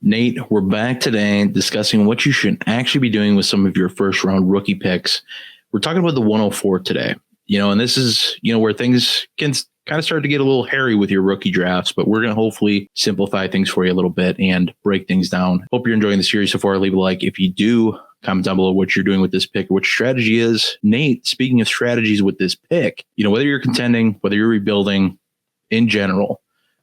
Nate, we're back today discussing what you should actually be doing with some of your first round rookie picks. We're talking about the 104 today, and this is, where things can kind of start to get a little hairy with your rookie drafts, but we're going to hopefully simplify things for you a little bit and break things down. Hope you're enjoying the series so far. Leave a like if you do. Comment down below what you're doing with this pick or what your strategy is. Nate, speaking of strategies with this pick, whether you're contending, whether you're rebuilding in general,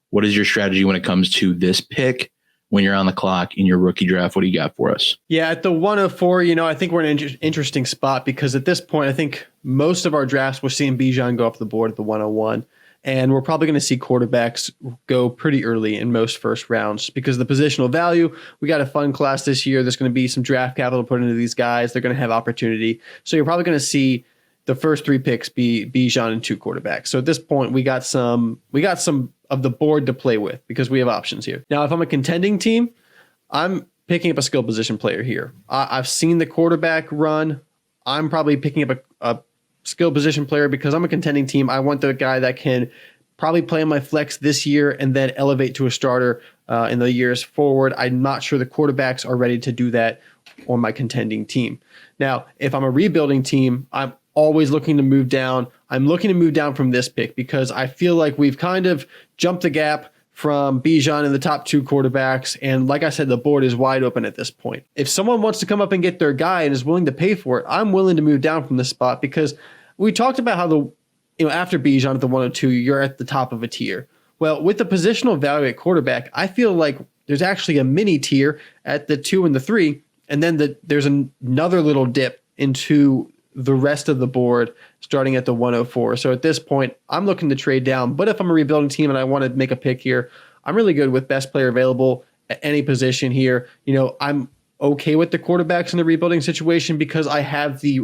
what is your strategy when it comes to this pick? When you're on the clock in your rookie draft, what do you got for us? Yeah, at the 104, I think we're in an interesting spot because at this point, I think most of our drafts, we're seeing Bijan go off the board at the 101. And we're probably going to see quarterbacks go pretty early in most first rounds because the positional value, we got a fun class this year. There's going to be some draft capital put into these guys. They're going to have opportunity. So you're probably going to see the first three picks be Bijan and two quarterbacks. So at this point, we got some of the board to play with because we have options here. Now, if I'm a contending team, I'm picking up a skill position player here. I've seen the quarterback run. I'm probably picking up a skill position player because I'm a contending team. I want the guy that can probably play on my flex this year and then elevate to a starter in the years forward. I'm not sure the quarterbacks are ready to do that on my contending team. Now, if I'm a rebuilding team, I'm always looking to move down. I'm looking to move down from this pick because I feel like we've kind of jumped the gap from Bijan and the top two quarterbacks. And like I said, the board is wide open at this point. If someone wants to come up and get their guy and is willing to pay for it, I'm willing to move down from this spot because we talked about how after Bijan at the 102, you're at the top of a tier. Well, with the positional value at quarterback, I feel like there's actually a mini tier at the 2 and the 3. And then there's another little dip into the rest of the board starting at the 104. So at this point, I'm looking to trade down. But if I'm a rebuilding team and I want to make a pick here, I'm really good with best player available at any position here. I'm okay with the quarterbacks in the rebuilding situation because I have the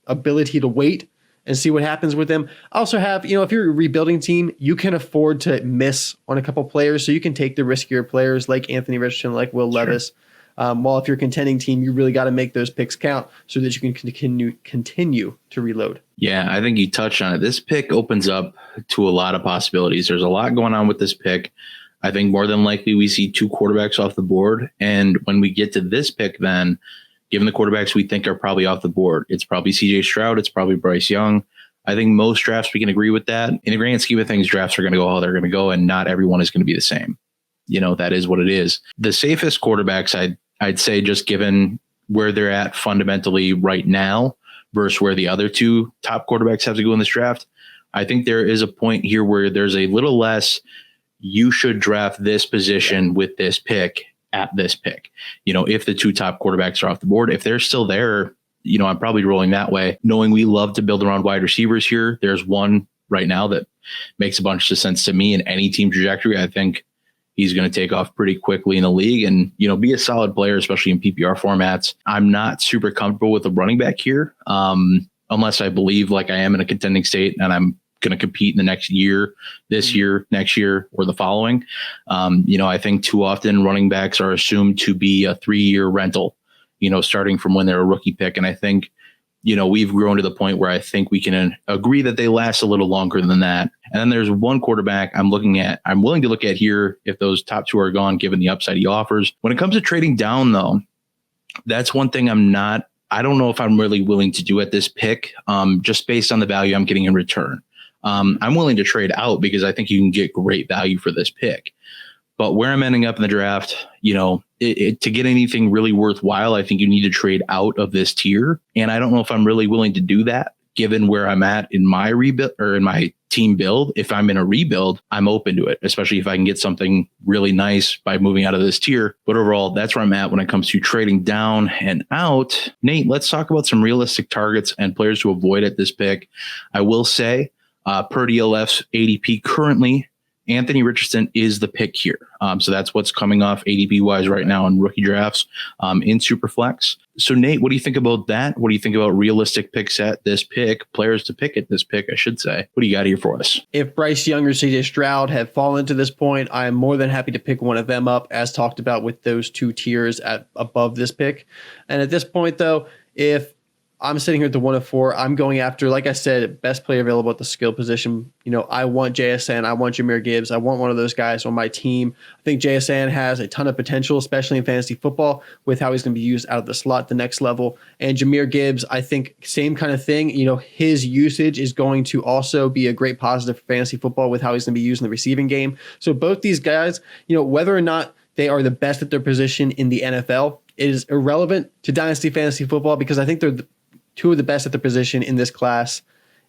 ability to wait and see what happens with them. I also have, if you're a rebuilding team, you can afford to miss on a couple players. So you can take the riskier players like Anthony Richardson, like Will Levis. While if you're a contending team, you really got to make those picks count so that you can continue to reload. Yeah, I think you touched on it. This pick opens up to a lot of possibilities. There's a lot going on with this pick. I think more than likely we see two quarterbacks off the board. And when we get to this pick, then, given the quarterbacks we think are probably off the board, it's probably CJ Stroud, it's probably Bryce Young. I think most drafts we can agree with that. In the grand scheme of things, drafts are going to go how they're going to go, and not everyone is going to be the same. That is what it is. The safest quarterbacks, I'd say, just given where they're at fundamentally right now versus where the other two top quarterbacks have to go in this draft, I think there is a point here where there's a little less, you should draft this position with this pick at this pick. If the two top quarterbacks are off the board, if they're still there, I'm probably rolling that way. Knowing we love to build around wide receivers here, there's one right now that makes a bunch of sense to me in any team trajectory. I think he's going to take off pretty quickly in the league and, be a solid player, especially in PPR formats. I'm not super comfortable with a running back here, unless I believe like I am in a contending state and I'm going to compete in the next year, this year, next year, or the following. I think too often running backs are assumed to be a 3-year rental, starting from when they're a rookie pick. And I think, we've grown to the point where I think we can agree that they last a little longer than that. And then there's one quarterback I'm willing to look at here if those top two are gone, given the upside he offers. When it comes to trading down, though, that's one thing I don't know if I'm really willing to do at this pick, just based on the value I'm getting in return. I'm willing to trade out because I think you can get great value for this pick. But where I'm ending up in the draft, to get anything really worthwhile, I think you need to trade out of this tier. And I don't know if I'm really willing to do that, given where I'm at in my rebuild or in my team build. If I'm in a rebuild, I'm open to it, especially if I can get something really nice by moving out of this tier. But overall, that's where I'm at when it comes to trading down and out. Nate, let's talk about some realistic targets and players to avoid at this pick. I will say, per DLF's ADP currently, Anthony Richardson is the pick here. So that's what's coming off ADP wise right now in rookie drafts in Superflex. So Nate, what do you think about that? What do you think about realistic picks at this pick, players to pick at this pick, I should say? What do you got here for us? If Bryce Young or CJ Stroud have fallen to this point, I am more than happy to pick one of them up, as talked about with those two tiers above this pick. And at this point, though, if I'm sitting here at the 104. I'm going after, like I said, best player available at the skill position. I want JSN. I want Jahmyr Gibbs. I want one of those guys on my team. I think JSN has a ton of potential, especially in fantasy football, with how he's going to be used out of the slot the next level. And Jahmyr Gibbs, I think same kind of thing. His usage is going to also be a great positive for fantasy football with how he's going to be used in the receiving game. So both these guys, whether or not they are the best at their position in the NFL, it is irrelevant to Dynasty Fantasy Football because I think they're two of the best at their position in this class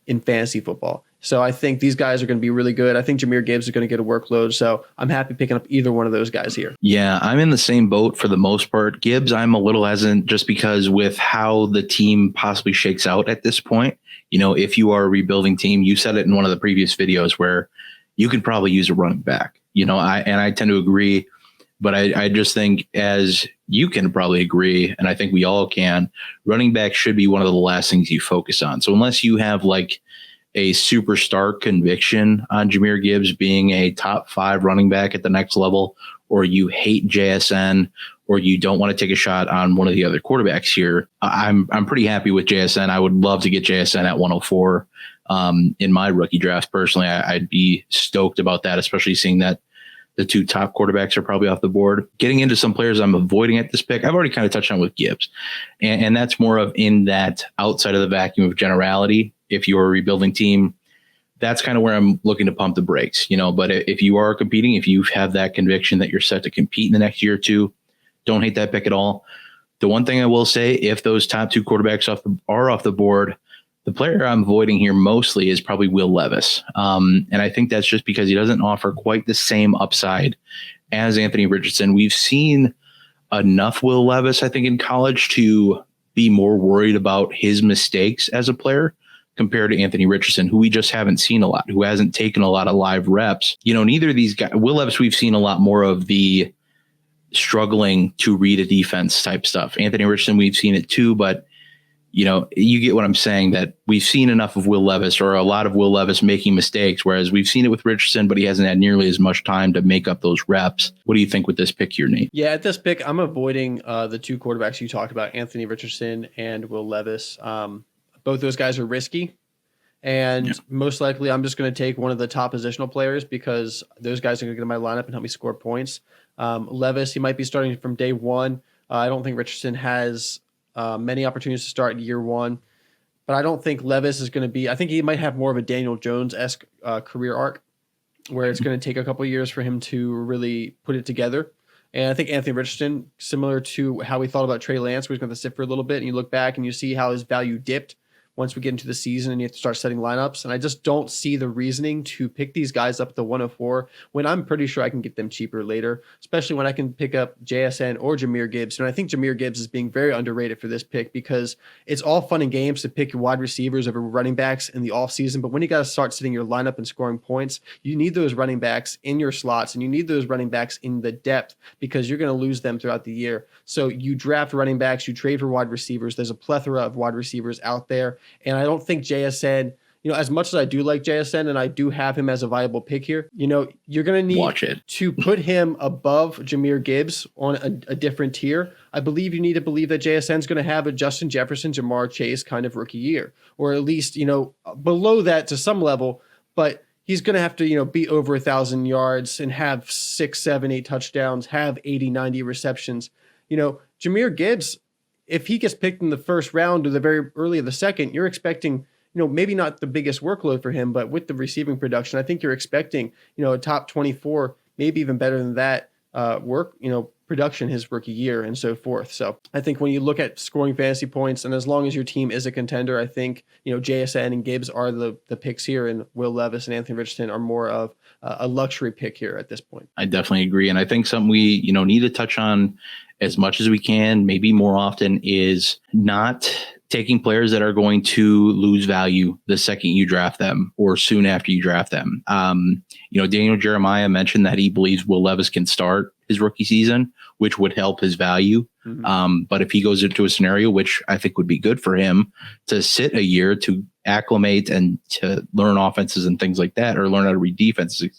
in fantasy football. So I think these guys are going to be really good. I think Jahmyr Gibbs is going to get a workload. So I'm happy picking up either one of those guys here. Yeah, I'm in the same boat for the most part. Gibbs, I'm a little hesitant just because with how the team possibly shakes out at this point, if you are a rebuilding team, you said it in one of the previous videos where you could probably use a running back. I tend to agree. But I just think, as you can probably agree, and I think we all can, running back should be one of the last things you focus on. So unless you have like a superstar conviction on Jahmyr Gibbs being a top 5 running back at the next level, or you hate JSN, or you don't want to take a shot on one of the other quarterbacks here, I'm pretty happy with JSN. I would love to get JSN at 104 in my rookie draft. Personally, I'd be stoked about that, especially seeing that the 2 top quarterbacks are probably off the board. Getting into some players I'm avoiding at this pick, I've already kind of touched on with Gibbs. And that's more of in that outside of the vacuum of generality. If you're a rebuilding team, that's kind of where I'm looking to pump the brakes. But if you are competing, if you have that conviction that you're set to compete in the next year or two, don't hate that pick at all. The one thing I will say, if those top 2 quarterbacks are off the board, the player I'm avoiding here mostly is probably Will Levis. And I think that's just because he doesn't offer quite the same upside as Anthony Richardson. We've seen enough Will Levis, I think, in college to be more worried about his mistakes as a player compared to Anthony Richardson, who we just haven't seen a lot, who hasn't taken a lot of live reps. Neither of these guys, Will Levis, we've seen a lot more of the struggling to read a defense type stuff. Anthony Richardson, we've seen it too, but you get what I'm saying, that we've seen enough of Will Levis, or a lot of Will Levis, making mistakes, whereas we've seen it with Richardson, but he hasn't had nearly as much time to make up those reps. What do you think with this pick here, Nate? Yeah, at this pick, I'm avoiding the 2 quarterbacks you talked about, Anthony Richardson and Will Levis. Both those guys are risky. And most likely I'm just going to take one of the top positional players because those guys are going to get in my lineup and help me score points. Levis, he might be starting from day 1. I don't think Richardson has many opportunities to start in year 1, but I don't think Levis is going to be. I think he might have more of a Daniel Jones-esque career arc, where it's going to take a couple of years for him to really put it together. And I think Anthony Richardson, similar to how we thought about Trey Lance, where he's going to sit for a little bit, and you look back and you see how his value dipped once we get into the season and you have to start setting lineups. And I just don't see the reasoning to pick these guys up at the 104 when I'm pretty sure I can get them cheaper later, especially when I can pick up JSN or Jahmyr Gibbs. And I think Jahmyr Gibbs is being very underrated for this pick because it's all fun and games to pick your wide receivers over running backs in the offseason. But when you got to start sitting your lineup and scoring points, you need those running backs in your slots and you need those running backs in the depth because you're going to lose them throughout the year. So you draft running backs, you trade for wide receivers. There's a plethora of wide receivers out there. And I don't think JSN, as much as I do like JSN and I do have him as a viable pick here, you're going to need to put him above Jahmyr Gibbs on a different tier. I believe you need to believe that JSN is going to have a Justin Jefferson, Jamar Chase kind of rookie year, or at least, below that to some level, but he's going to have to, be over 1,000 yards and have 6, 7, 8 touchdowns, have 80, 90 receptions. Jahmyr Gibbs, if he gets picked in the first round or the very early of the second, you're expecting, maybe not the biggest workload for him, but with the receiving production, I think you're expecting, a top 24, maybe even better than that production his rookie year and so forth. So I think when you look at scoring fantasy points, and as long as your team is a contender, I think, JSN and Gibbs are the picks here, and Will Levis and Anthony Richardson are more of a luxury pick here at this point. I definitely agree. And I think something we, need to touch on as much as we can, maybe more often, is not taking players that are going to lose value the second you draft them or soon after you draft them. Daniel Jeremiah mentioned that he believes Will Levis can start his rookie season, which would help his value. Mm-hmm. But if he goes into a scenario, which I think would be good for him, to sit a year to acclimate and to learn offenses and things like that, or learn how to read defenses,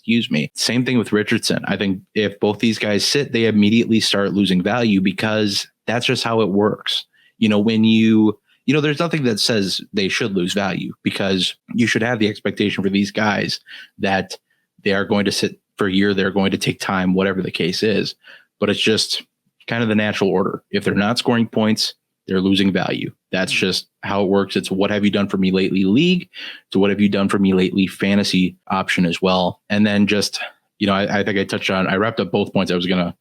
Same thing with Richardson. I think if both these guys sit, they immediately start losing value because that's just how it works. When you there's nothing that says they should lose value, because you should have the expectation for these guys that they are going to sit for a year, they're going to take time, whatever the case is. But it's just kind of the natural order. If they're not scoring points, they're losing value. That's just how it works. It's what have you done for me lately league to what have you done for me lately fantasy option as well. And then just, I think I touched on, I wrapped up both points I was going to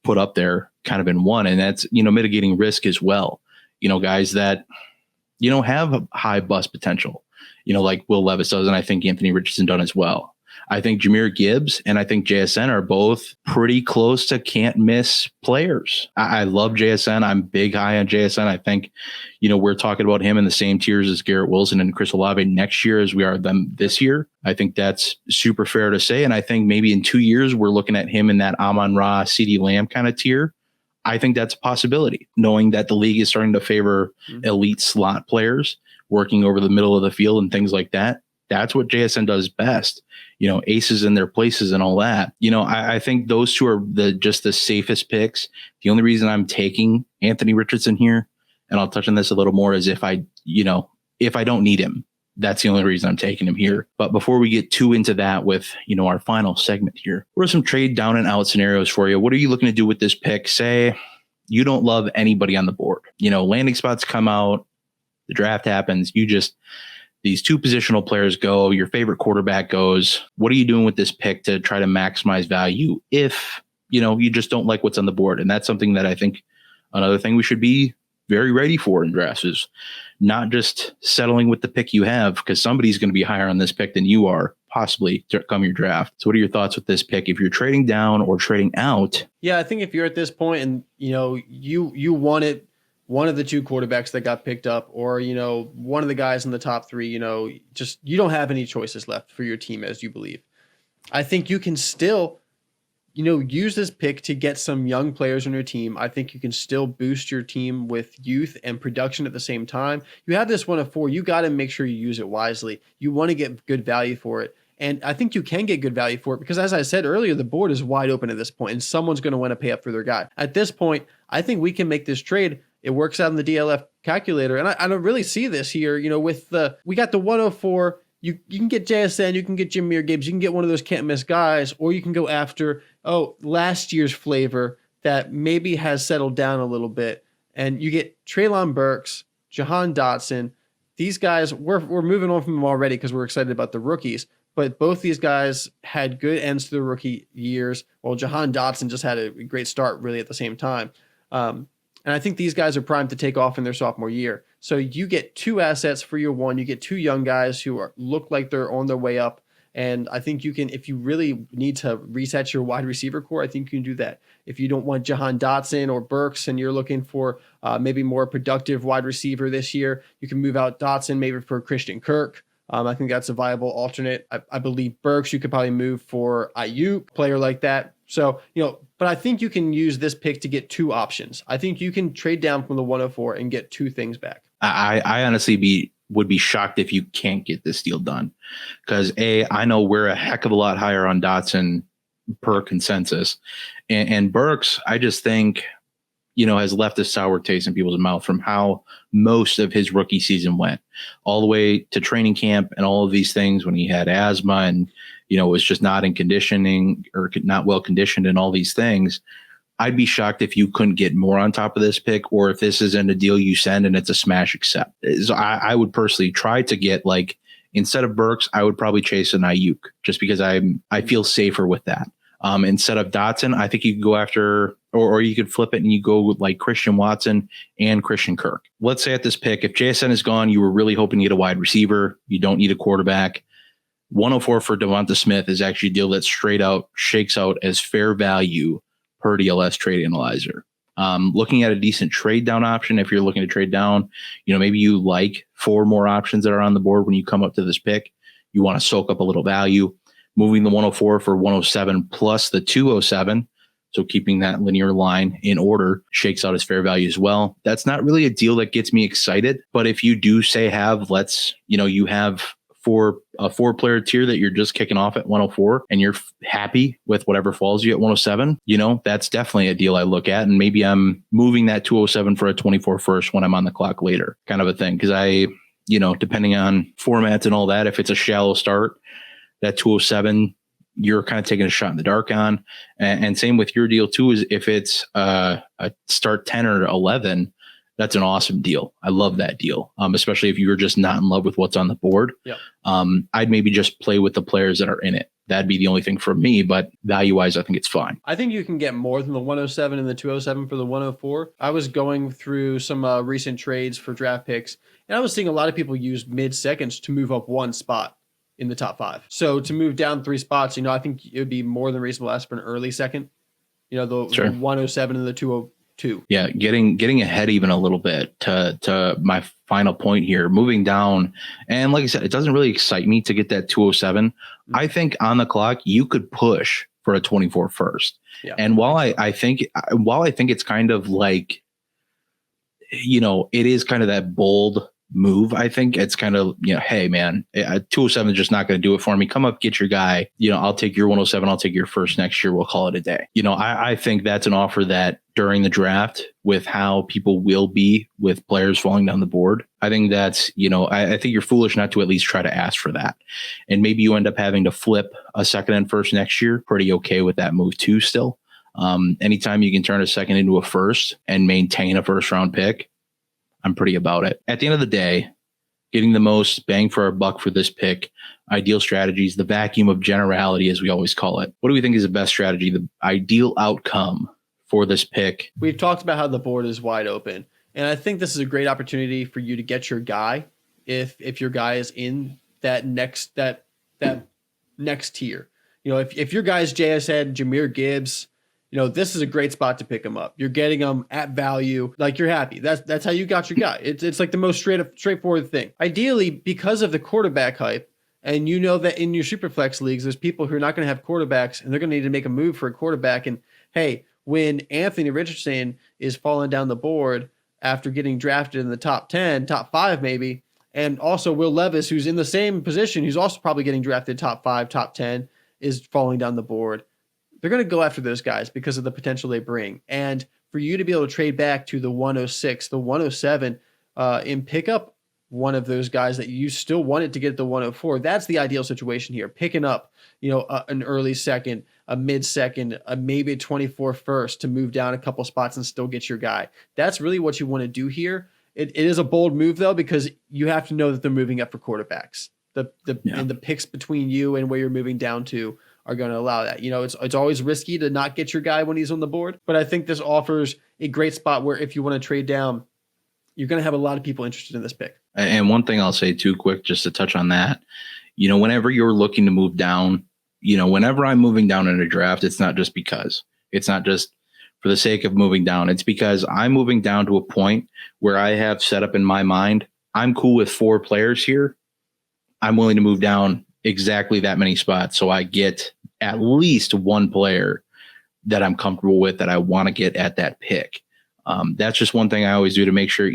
put up there kind of in one, and that's, mitigating risk as well. Guys that, have a high bust potential, like Will Levis does, and I think Anthony Richardson done as well. I think Jahmyr Gibbs and I think JSN are both pretty close to can't miss players. I love JSN. I'm big high on JSN. I think, we're talking about him in the same tiers as Garrett Wilson and Chris Olave next year as we are them this year. I think that's super fair to say. And I think maybe in 2 years, we're looking at him in that Amon-Ra, CeeDee Lamb kind of tier. I think that's a possibility, knowing that the league is starting to favor elite slot players working over the middle of the field and things like that. That's what JSN does best. Aces in their places and all that. I think those two are just the safest picks. The only reason I'm taking Anthony Richardson here, and I'll touch on this a little more, is if I don't need him. That's the only reason I'm taking him here. But before we get too into that with, our final segment here, what are some trade down and out scenarios for you? What are you looking to do with this pick? Say you don't love anybody on the board. Landing spots come out, the draft happens. These two positional players go, your favorite quarterback goes. What are you doing with this pick to try to maximize value if, you just don't like what's on the board? And that's something that I think another thing we should be very ready for in drafts is not just settling with the pick you have, because somebody's going to be higher on this pick than you are, possibly to come your draft. So what are your thoughts with this pick if you're trading down or trading out? Yeah, I think if you're at this point and, you wanted one of the two quarterbacks that got picked up, or, one of the guys in the top three, you don't have any choices left for your team as you believe. I think you can still, use this pick to get some young players on your team. I think you can still boost your team with youth and production at the same time. You have this 104. You got to make sure you use it wisely. You want to get good value for it. And I think you can get good value for it because, as I said earlier, the board is wide open at this point, and someone's going to want to pay up for their guy. At this point, I think we can make this trade. It works out in the DLF calculator. And I don't really see this here, we got the 104. You can get JSN, you can get Jahmyr Gibbs, you can get one of those can't miss guys, or you can go after, last year's flavor that maybe has settled down a little bit. And you get Treylon Burks, Jahan Dotson. These guys, we're moving on from them already because we're excited about the rookies. But both these guys had good ends to their rookie years. Well, Jahan Dotson just had a great start really at the same time. And I think these guys are primed to take off in their sophomore year. So you get two assets for year one. You get two young guys who look like they're on their way up. And I think you can, if you really need to reset your wide receiver core, I think you can do that. If you don't want Jahan Dotson or Burks and you're looking for maybe more productive wide receiver this year, you can move out Dotson maybe for Christian Kirk. I think that's a viable alternate. I believe Burks, you could probably move for Ayuk, player like that. So, but I think you can use this pick to get two options. I think you can trade down from the 104 and get two things back. I honestly would be shocked if you can't get this deal done. Because I know we're a heck of a lot higher on Dotson per consensus. And Burks, I just think, has left a sour taste in people's mouth from how most of his rookie season went, all the way to training camp and all of these things when he had asthma and, was just not in conditioning or not well conditioned and all these things. I'd be shocked if you couldn't get more on top of this pick, or if this isn't a deal you send and it's a smash accept. So I would personally try to get, like, instead of Burks, I would probably chase an Ayuk just because I feel safer with that. Instead of Dotson, I think you could go after, or you could flip it and you go with like Christian Watson and Christian Kirk. Let's say at this pick, if JSN is gone, you were really hoping to get a wide receiver. You don't need a quarterback. 104 for Devonta Smith is actually a deal that straight out shakes out as fair value per DLS Trade Analyzer. Looking at a decent trade down option, if you're looking to trade down, maybe you like 4 more options that are on the board when you come up to this pick. You want to soak up a little value. Moving the 104 for 107 plus the 207. So keeping that linear line in order shakes out as fair value as well. That's not really a deal that gets me excited. But if you do say you have 4 a 4-player tier that you're just kicking off at 104 and you're happy with whatever falls you at 107, that's definitely a deal I look at. And maybe I'm moving that 207 for a 24 first when I'm on the clock later, kind of a thing. Because depending on formats and all that, if it's a shallow start, that 207, you're kind of taking a shot in the dark on. And same with your deal too, is if it's a start 10 or 11, that's an awesome deal. I love that deal, especially if you're just not in love with what's on the board. Yep. I'd maybe just play with the players that are in it. That'd be the only thing for me, but value-wise, I think it's fine. I think you can get more than the 107 and the 207 for the 104. I was going through some recent trades for draft picks, and I was seeing a lot of people use mid-seconds to move up one spot in the top 5. So to move down 3 spots, I think it would be more than reasonable to ask for an early second. The 107 and the 202. Yeah, getting ahead even a little bit to my final point here, moving down. And like I said, it doesn't really excite me to get that 207. Mm-hmm. I think on the clock, you could push for a 24 first. Yeah. And while I think it's kind of like, it is kind of that bold move. I think it's kind of, hey man, 207 is just not going to do it for me. Come up, get your guy. I'll take your 107. I'll take your first next year. We'll call it a day. I think that's an offer that during the draft, with how people will be with players falling down the board, I think that's, I think you're foolish not to at least try to ask for that. And maybe you end up having to flip a second and first next year. Pretty okay with that move too still. Anytime you can turn a second into a first and maintain a first round pick, I'm pretty about it. At the end of the day, getting the most bang for our buck for this pick, ideal strategies, the vacuum of generality, as we always call it. What do we think is the best strategy, the ideal outcome for this pick? We've talked about how the board is wide open, and I think this is a great opportunity for you to get your guy if your guy is in that next tier. If your guy is JSN, Jahmyr Gibbs, this is a great spot to pick him up. You're getting him at value. Like, you're happy. That's how you got your guy. It's like the most straightforward thing. Ideally, because of the quarterback hype, and that in your Superflex leagues, there's people who are not going to have quarterbacks, and they're going to need to make a move for a quarterback. And hey, when Anthony Richardson is falling down the board after getting drafted in the top 10, top 5 maybe, and also Will Levis, who's in the same position, who's also probably getting drafted top 5, top 10, is falling down the board, they're going to go after those guys because of the potential they bring. And for you to be able to trade back to the 106, the 107, and pick up one of those guys that you still wanted to get at the 104, that's the ideal situation here. Picking up, an early second, a mid second, maybe a 24 first to move down a couple spots and still get your guy. That's really what you want to do here. It is a bold move though, because you have to know that they're moving up for quarterbacks. And the picks between you and where you're moving down to are going to allow that. It's always risky to not get your guy when he's on the board, but I think this offers a great spot where if you want to trade down, you're going to have a lot of people interested in this pick. And one thing I'll say too quick, just to touch on that, whenever you're looking to move down, whenever I'm moving down in a draft, it's not just for the sake of moving down. It's because I'm moving down to a point where I have set up in my mind, I'm cool with 4 players here. I'm willing to move down exactly that many spots, so I get at least 1 player that I'm comfortable with, that I want to get at that pick. That's just one thing I always do to make sure,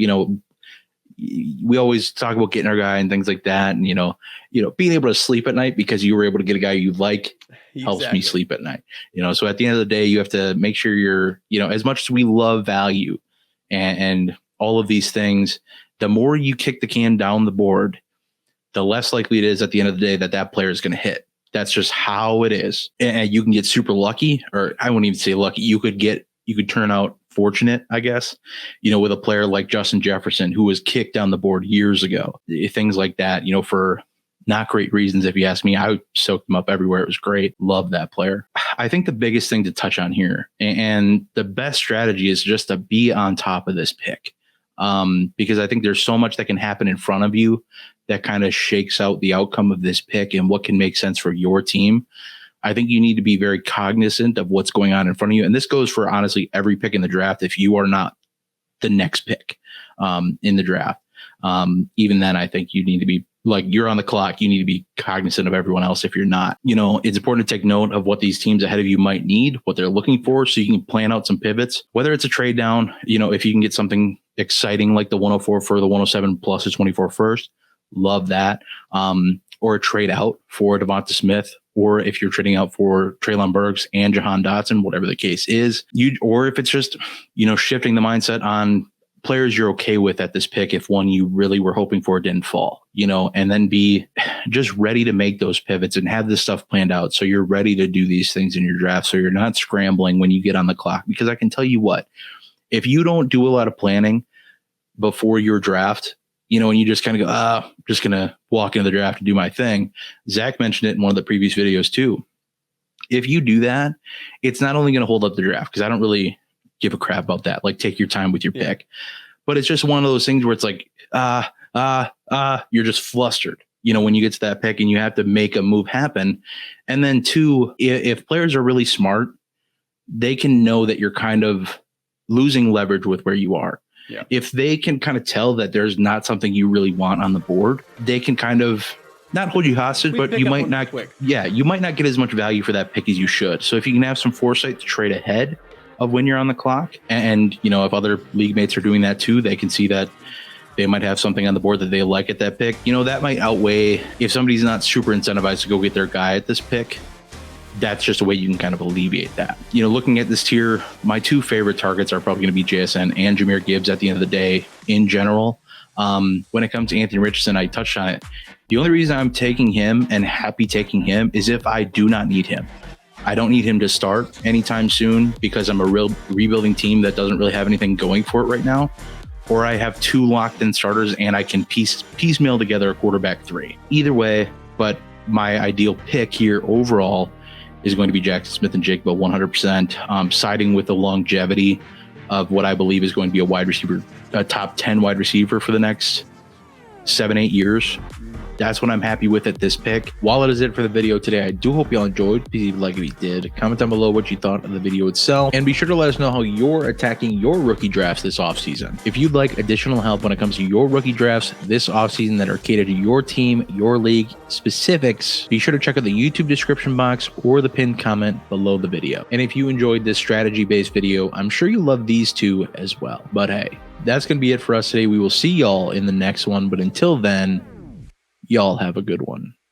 we always talk about getting our guy and things like that. And, being able to sleep at night because you were able to get a guy you like helps me sleep at night. So at the end of the day, you have to make sure you're, as much as we love value and all of these things, the more you kick the can down the board, the less likely it is at the end of the day that player is going to hit. That's just how it is. And you can get super lucky, or I wouldn't even say lucky. You could turn out fortunate, I guess, with a player like Justin Jefferson, who was kicked down the board years ago. Things like that, for not great reasons. If you ask me, I soaked him up everywhere. It was great. Love that player. I think the biggest thing to touch on here, and the best strategy, is just to be on top of this pick. Because I think there's so much that can happen in front of you that kind of shakes out the outcome of this pick and what can make sense for your team. I think you need to be very cognizant of what's going on in front of you. And this goes for honestly every pick in the draft. If you are not the next pick in the draft, even then, I think you need to be, like, you're on the clock. You need to be cognizant of everyone else if you're not. It's important to take note of what these teams ahead of you might need, what they're looking for, so you can plan out some pivots, whether it's a trade down, if you can get something exciting like the 104 for the 107 plus a 24 first, love that. or a trade out for Devonta Smith, or if you're trading out for Treylon Burks and Jahan Dotson, whatever the case is, or if it's just, shifting the mindset on players you're okay with at this pick if one you really were hoping for didn't fall, and then be just ready to make those pivots and have this stuff planned out so you're ready to do these things in your draft so you're not scrambling when you get on the clock. Because I can tell you what, if you don't do a lot of planning before your draft, and you just kind of go, I'm just going to walk into the draft and do my thing. Zach mentioned it in one of the previous videos too. If you do that, it's not only going to hold up the draft, because I don't really give a crap about that. Like, take your time with your pick. But it's just one of those things where it's like, you're just flustered, when you get to that pick and you have to make a move happen. And then two, if players are really smart, they can know that you're kind of losing leverage with where you are. Yeah. If they can kind of tell that there's not something you really want on the board, they can kind of not hold you hostage, but you might not. You might not get as much value for that pick as you should. So if you can have some foresight to trade ahead of when you're on the clock, and if other league mates are doing that too, they can see that they might have something on the board that they like at that pick. That might outweigh if somebody's not super incentivized to go get their guy at this pick. That's just a way you can kind of alleviate that. Looking at this tier, my two favorite targets are probably going to be JSN and Jahmyr Gibbs at the end of the day in general. When it comes to Anthony Richardson, I touched on it. The only reason I'm taking him and happy taking him is if I do not need him. I don't need him to start anytime soon because I'm a real rebuilding team that doesn't really have anything going for it right now. Or I have two locked in starters and I can piecemeal together a quarterback 3. Either way, but my ideal pick here overall is going to be Jackson Smith and Jigba 100%, siding with the longevity of what I believe is going to be a wide receiver, a top 10 wide receiver for the next 7-8 years. That's what I'm happy with at this pick. While it is it for the video today, I do hope y'all enjoyed. Please leave a like if you did. Comment down below what you thought of the video itself. And be sure to let us know how you're attacking your rookie drafts this offseason. If you'd like additional help when it comes to your rookie drafts this offseason that are catered to your team, your league specifics, be sure to check out the YouTube description box or the pinned comment below the video. And if you enjoyed this strategy-based video, I'm sure you love these two as well. But hey, that's going to be it for us today. We will see y'all in the next one. But until then, y'all have a good one.